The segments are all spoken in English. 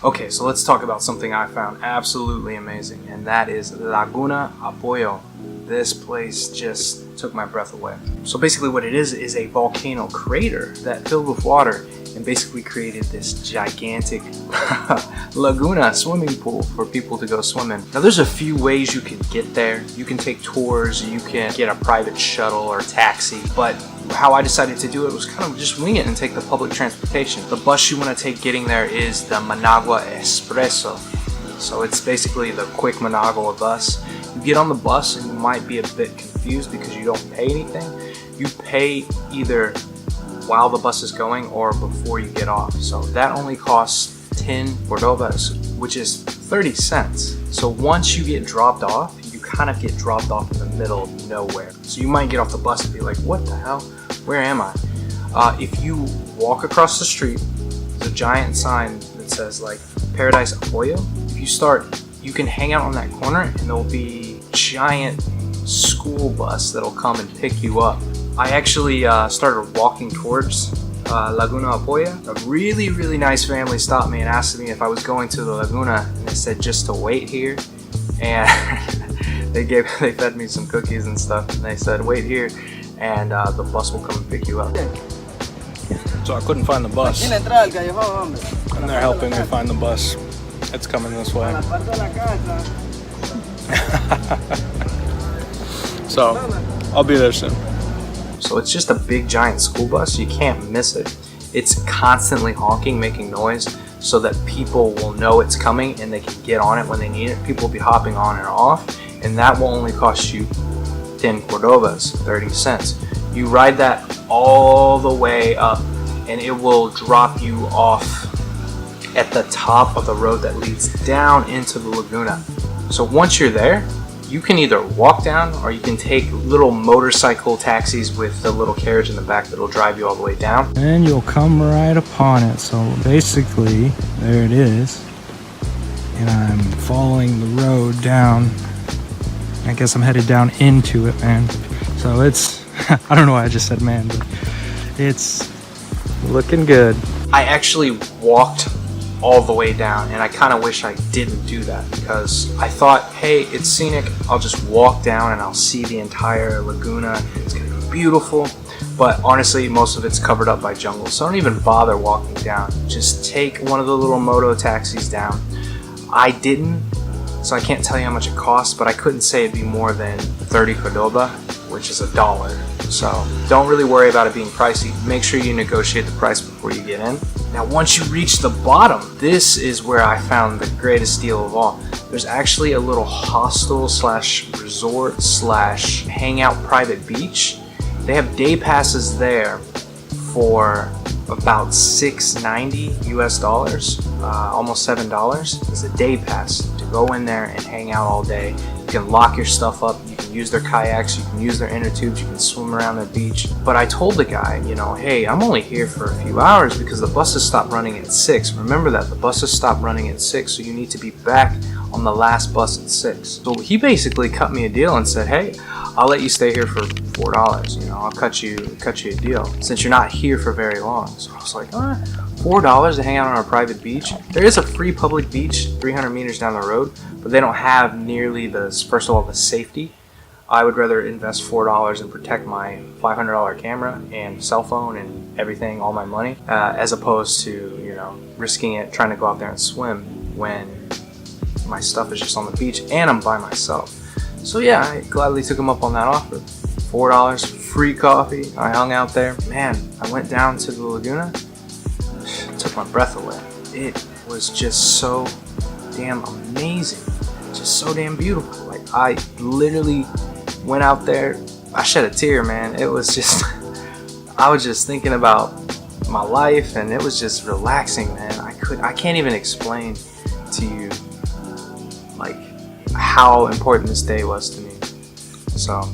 Okay, so let's talk about something I found absolutely amazing, and that is Laguna Apoyo. This place just took my breath away. So basically what it is a volcano crater that filled with water and basically created this gigantic laguna swimming pool for people to go swim in. Now there's a few ways you can get there. You can take tours, you can get a private shuttle or taxi, but how I decided to do it was kind of just wing it and take the public transportation. The bus you want to take getting there is the Managua Expresso. So it's basically the quick Managua bus. You get on the bus and you might be a bit confused because you don't pay anything. You pay either while the bus is going or before you get off. So that only costs 10 Cordobas, which is 30 cents. So once you get dropped off, you kind of get dropped off in the middle of nowhere. So you might get off the bus and be like, what the hell? Where am I? If you walk across the street, there's a giant sign that says like Paradise Apoyo. If you start, you can hang out on that corner and there'll be a giant school bus that'll come and pick you up. I actually started walking towards Laguna Apoyo. A really nice family stopped me and asked me if I was going to the Laguna, and they said just to wait here. And they fed me some cookies and stuff, and they said wait here, and the bus will come and pick you up. So I couldn't find the bus, and they're helping me find the bus. It's coming this way. So I'll be there soon. So it's just a big giant school bus. You can't miss it. It's constantly honking, making noise so that people will know it's coming and they can get on it when they need it. People will be hopping on and off, and that will only cost you 10 Cordobas, 30 cents. You ride that all the way up and it will drop you off at the top of the road that leads down into the Laguna. So once you're there, you can either walk down or you can take little motorcycle taxis with the little carriage in the back that'll drive you all the way down. And you'll come right upon it. So basically, there it is. And I'm following the road down. I guess I'm headed down into it, man. So it's, I don't know why I just said man, but it's looking good. I actually walked all the way down, and I kind of wish I didn't do that because I thought, hey, it's scenic, I'll just walk down and I'll see the entire Laguna, it's gonna be beautiful. But honestly, most of it's covered up by jungle, so don't even bother walking down. Just take one of the little moto taxis down. I didn't, so I can't tell you how much it costs, but I couldn't say it'd be more than 30 Cordoba, which is $1. So don't really worry about it being pricey. Make sure you negotiate the price before you get in. Now once you reach the bottom, this is where I found the greatest deal of all. There's actually a little hostel slash resort slash hangout private beach. They have day passes there for about $6.90 US, almost $7. It's a day pass to go in there and hang out all day. You can lock your stuff up, you can use their kayaks, you can use their inner tubes, you can swim around the beach. But I told the guy, you know, hey, I'm only here for a few hours because the buses stop running at 6. Remember that, the buses stop running at 6, so you need to be back on the last bus at 6. So he basically cut me a deal and said, hey, I'll let you stay here for $4. You know, I'll cut you a deal since you're not here for very long. So I was like, all right, $4 to hang out on a private beach. There is a free public beach 300 meters down the road, but they don't have nearly the, first of all, the safety. I would rather invest $4 and protect my $500 camera and cell phone and everything, all my money, as opposed to, you know, risking it trying to go out there and swim when my stuff is just on the beach and I'm by myself. So yeah, I gladly took him up on that offer. $4, free coffee. I hung out there. Man, I went down to the Laguna. It took my breath away. It was just so damn amazing. Just so damn beautiful. Like, I literally went out there. I shed a tear, man. It was just, I was just thinking about my life, and it was just relaxing, man. I can't even explain to you like how important this day was to me. So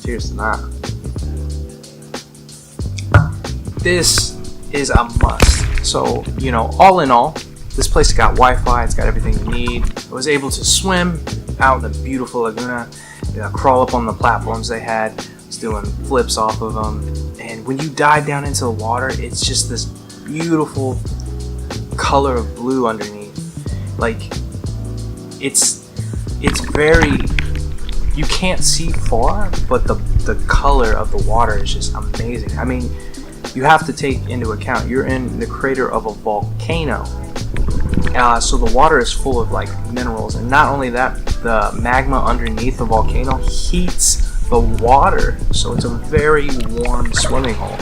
cheers to that. This is a must. So, you know, all in all, this place got Wi-Fi, it's got everything you need. I was able to swim out in the beautiful Laguna, crawl up on the platforms they had, I was doing flips off of them. And when you dive down into the water, it's just this beautiful, color of blue underneath. Like, it's very, you can't see far, but the color of the water is just amazing. I mean, you have to take into account you're in the crater of a volcano, so the water is full of like minerals, and not only that, the magma underneath the volcano heats the water, so it's a very warm swimming hole.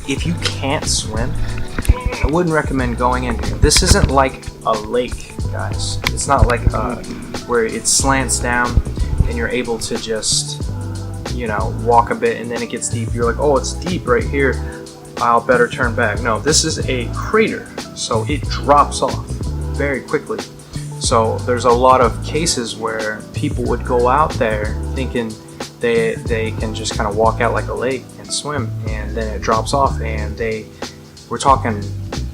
If you can't swim, I wouldn't recommend going in here. This isn't like a lake, guys. It's not like where it slants down and you're able to just, you know, walk a bit and then it gets deep. You're like, oh, it's deep right here, I'll better turn back. No, this is a crater, so it drops off very quickly. So there's a lot of cases where people would go out there thinking they can just kind of walk out like a lake and swim, and then it drops off, and we're talking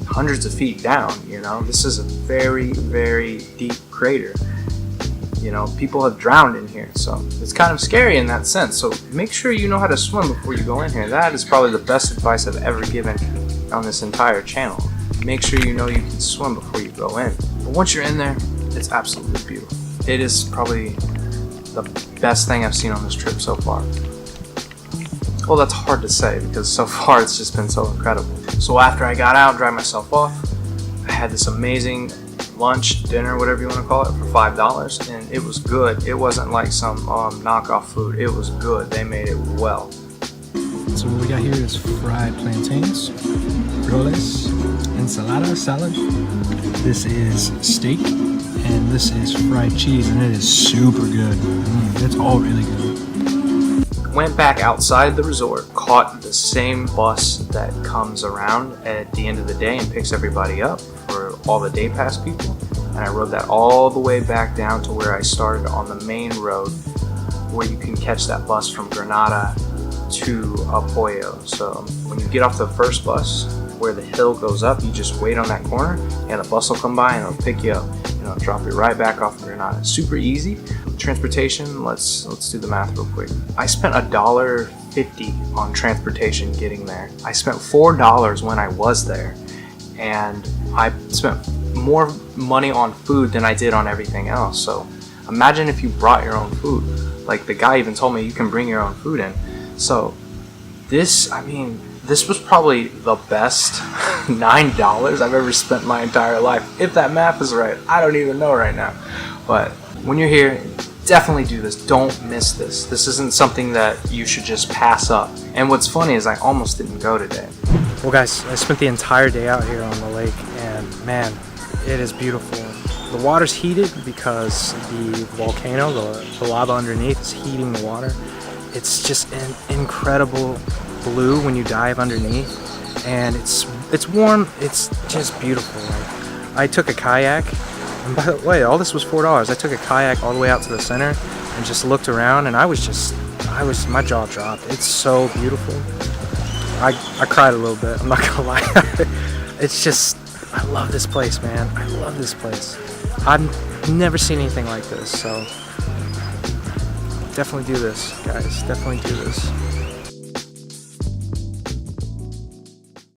hundreds of feet down. You know, this is a very, very deep crater. You know, people have drowned in here, so it's kind of scary in that sense. So make sure you know how to swim before you go in here. That is probably the best advice I've ever given on this entire channel. Make sure you know you can swim before you go in. But once you're in there, it's absolutely beautiful. It is probably the best thing I've seen on this trip so far. Well, that's hard to say because so far it's just been so incredible. So after I got out, dried myself off, I had this amazing lunch, dinner, whatever you want to call it, for $5, and it was good. It wasn't like some knockoff food. It was good. They made it well. So what we got here is fried plantains, roles, ensalada, salad. This is steak, and this is fried cheese, and it is super good. It's all really good. Went back outside the resort, caught the same bus that comes around at the end of the day and picks everybody up for all the day pass people, and I rode that all the way back down to where I started on the main road, where you can catch that bus from Granada to Apoyo. So when you get off the first bus where the hill goes up, you just wait on that corner and the bus will come by and it'll pick you up and it'll drop you right back off in Granada. It's super easy. Transportation, let's do the math real quick. I spent $1.50 on transportation getting there. I spent $4 when I was there, and I spent more money on food than I did on everything else. So imagine if you brought your own food. Like, the guy even told me you can bring your own food in. So this was probably the best $9 I've ever spent my entire life. If that math is right, I don't even know right now. But when you're here, definitely do this. Don't miss this. This isn't something that you should just pass up. And what's funny is I almost didn't go today. Well, guys, I spent the entire day out here on the lake, and man, it is beautiful. The water's heated because the volcano, the lava underneath, is heating the water. It's just an incredible blue when you dive underneath, and it's warm. It's just beautiful. Like, I took a kayak, and by the way, all this was $4. I took a kayak all the way out to the center and just looked around, and my jaw dropped. It's so beautiful. I cried a little bit, I'm not gonna lie. It's just, I love this place, man. I love this place. I've never seen anything like this, so definitely do this, guys. Definitely do this.